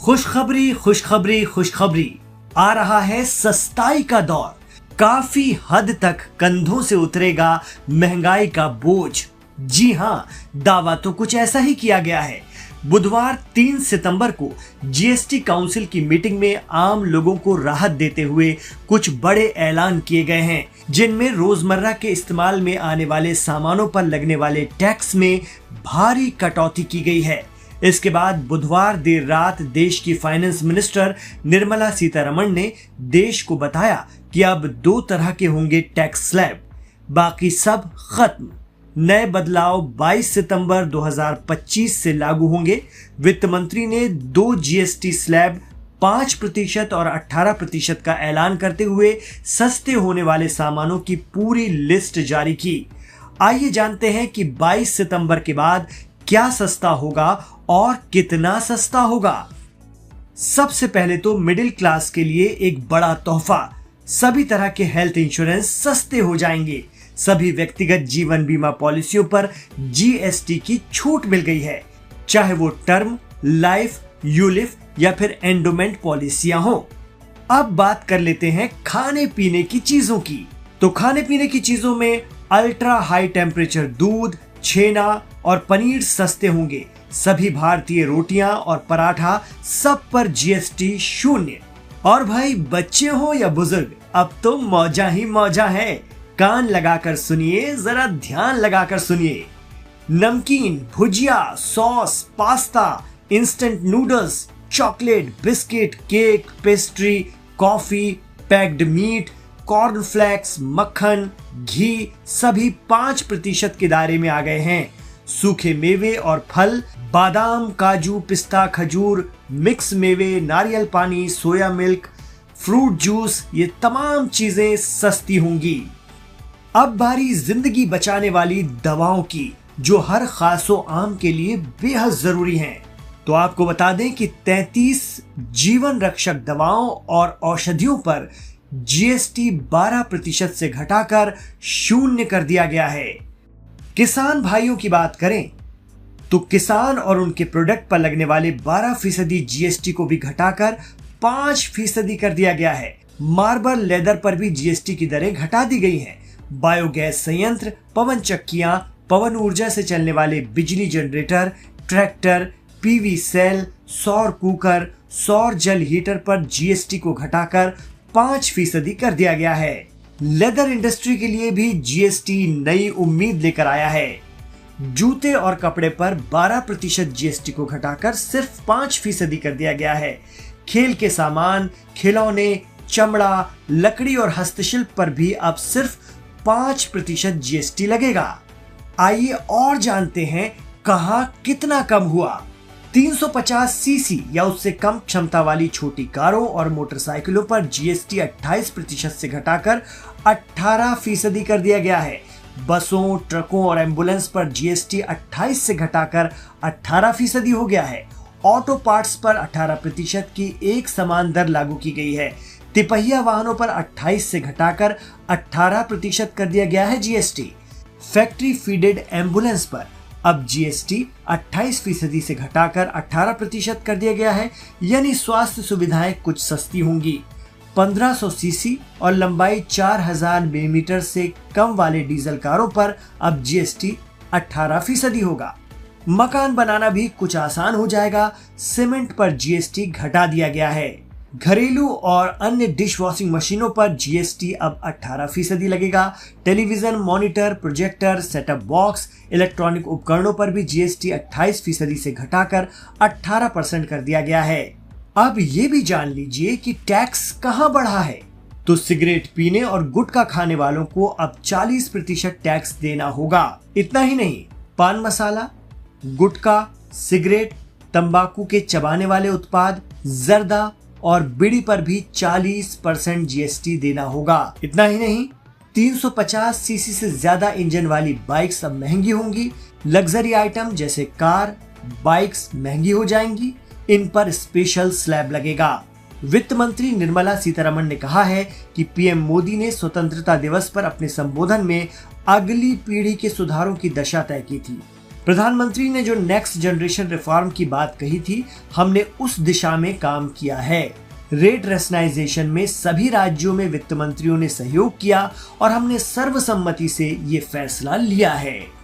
खुशखबरी खुशखबरी खुशखबरी, आ रहा है सस्ताई का दौर। काफी हद तक कंधों से उतरेगा महंगाई का बोझ। जी हाँ, दावा तो कुछ ऐसा ही किया गया है। बुधवार 3 सितंबर को जीएसटी काउंसिल की मीटिंग में आम लोगों को राहत देते हुए कुछ बड़े ऐलान किए गए हैं, जिनमें रोजमर्रा के इस्तेमाल में आने वाले सामानों पर लगने वाले टैक्स में भारी कटौती की गई है। इसके बाद बुधवार देर रात देश की फाइनेंस मिनिस्टर निर्मला सीतारमण ने देश को बताया कि अब 2 तरह के होंगे टैक्स स्लैब, बाकी सब खत्म। नए बदलाव 22 सितंबर 2025 से लागू होंगे। वित्त मंत्री ने 2 जीएसटी स्लैब 5% और 18% का ऐलान करते हुए सस्ते होने वाले सामानों की पूरी लिस्ट जारी की। आइए जानते हैं कि 22 सितंबर के बाद क्या सस्ता होगा और कितना सस्ता होगा। सबसे पहले तो मिडिल क्लास के लिए एक बड़ा तोहफा, सभी तरह के हेल्थ इंश्योरेंस सस्ते हो जाएंगे। सभी व्यक्तिगत जीवन बीमा पॉलिसियों पर जीएसटी की छूट मिल गई है, चाहे वो टर्म, लाइफ, यूलिफ या फिर एंडोमेंट पॉलिसियां हो। अब बात कर लेते हैं खाने पीने की चीजों की। तो खाने पीने की चीजों में अल्ट्रा हाई टेम्परेचर दूध, छेना और पनीर सस्ते होंगे। सभी भारतीय रोटियां और पराठा, सब पर जीएसटी 0। और भाई, बच्चे हो या बुजुर्ग, अब तो मौजा ही मौजा है। कान लगाकर सुनिए, जरा ध्यान लगाकर सुनिए। नमकीन, भुजिया, sauce, pasta, instant noodles, chocolate, biscuit, cake, pastry, coffee, packed meat, cornflakes, मक्खन, घी सभी 5% के दायरे में आ गए हैं। सूखे मेवे और फल, बादाम, काजू, पिस्ता, खजूर, मिक्स मेवे, नारियल पानी, सोया मिल्क, फ्रूट जूस, ये तमाम चीजें सस्ती होंगी। अब बारी जिंदगी बचाने वाली दवाओं की, जो हर खासो आम के लिए बेहद जरूरी हैं। तो आपको बता दें कि 33 जीवन रक्षक दवाओं और औषधियों पर जीएसटी 12% से घटाकर 0 कर दिया गया है। किसान भाइयों की बात करें तो किसान और उनके प्रोडक्ट पर लगने वाले 12% जीएसटी को भी घटाकर 5% कर दिया गया है। मार्बल लेदर पर भी जीएसटी की दरें घटा दी गई हैं। बायोगैस संयंत्र, पवन चक्कियां, पवन ऊर्जा से चलने वाले बिजली जनरेटर, ट्रैक्टर, पीवी सेल, सौर कुकर, सौर जल हीटर पर जीएसटी को घटाकर 5% कर दिया गया है। लेदर इंडस्ट्री के लिए भी जीएसटी नई उम्मीद लेकर आया है। जूते और कपड़े पर 12% जीएसटी को घटाकर सिर्फ 5% कर दिया गया है। खेल के सामान, खिलौने, चमड़ा, लकड़ी और हस्तशिल्प पर भी अब सिर्फ 5% जीएसटी लगेगा। आइए और जानते हैं कहां कितना कम हुआ। 350 सीसी या उससे कम क्षमता वाली छोटी कारों और मोटरसाइकिलों पर जीएसटी 28% से घटाकर 18% कर दिया गया है। बसों, ट्रकों और एम्बुलेंस पर जीएसटी 28 से घटाकर 18% हो गया है। ऑटो पार्ट्स पर 18% की एक समान दर लागू की गई है। तिपहिया वाहनों पर 28 से घटाकर 18% कर दिया गया है जीएसटी। फैक्ट्री फीडेड एम्बुलेंस पर अब जीएसटी 28% से घटाकर 18% कर दिया गया है, यानी स्वास्थ्य सुविधाएं कुछ सस्ती होंगी। 1500 सीसी और लंबाई 4000 मिलीमीटर से कम वाले डीजल कारों पर अब जीएसटी 18% होगा। मकान बनाना भी कुछ आसान हो जाएगा। सीमेंट पर जीएसटी घटा दिया गया है। घरेलू और अन्य डिश वॉशिंग मशीनों पर जीएसटी अब 18% लगेगा। Television, monitor, projector, setup box, electronic उपकरणों पर भी जीएसटी 28% से घटाकर 18% कर दिया गया है। अब ये भी जान लीजिए कि टैक्स कहां बढ़ा है। तो सिगरेट पीने और गुटखा खाने वालों को अब 40% टैक्स देना होगा। इतना ही नहीं, पान मसाला, गुटखा, सिगरेट, तंबाकू के चबाने वाले उत्पाद, जर्दा और बीड़ी पर भी 40% जीएसटी देना होगा। इतना ही नहीं, 350 सीसी से ज्यादा इंजन वाली बाइक्स अब महंगी होंगी। लग्जरी आइटम जैसे कार, बाइक्स महंगी हो जाएंगी। इन पर स्पेशल स्लैब लगेगा। वित्त मंत्री निर्मला सीतारमण ने कहा है कि पीएम मोदी ने स्वतंत्रता दिवस पर अपने संबोधन में अगली पीढ़ी के सुधारों की दशा तय की थी। प्रधानमंत्री ने जो नेक्स्ट जनरेशन रिफॉर्म की बात कही थी, हमने उस दिशा में काम किया है। रेट रेशनलाइजेशन में सभी राज्यों में वित्त मंत्रियों ने सहयोग किया और हमने सर्वसम्मति से ये फैसला लिया है।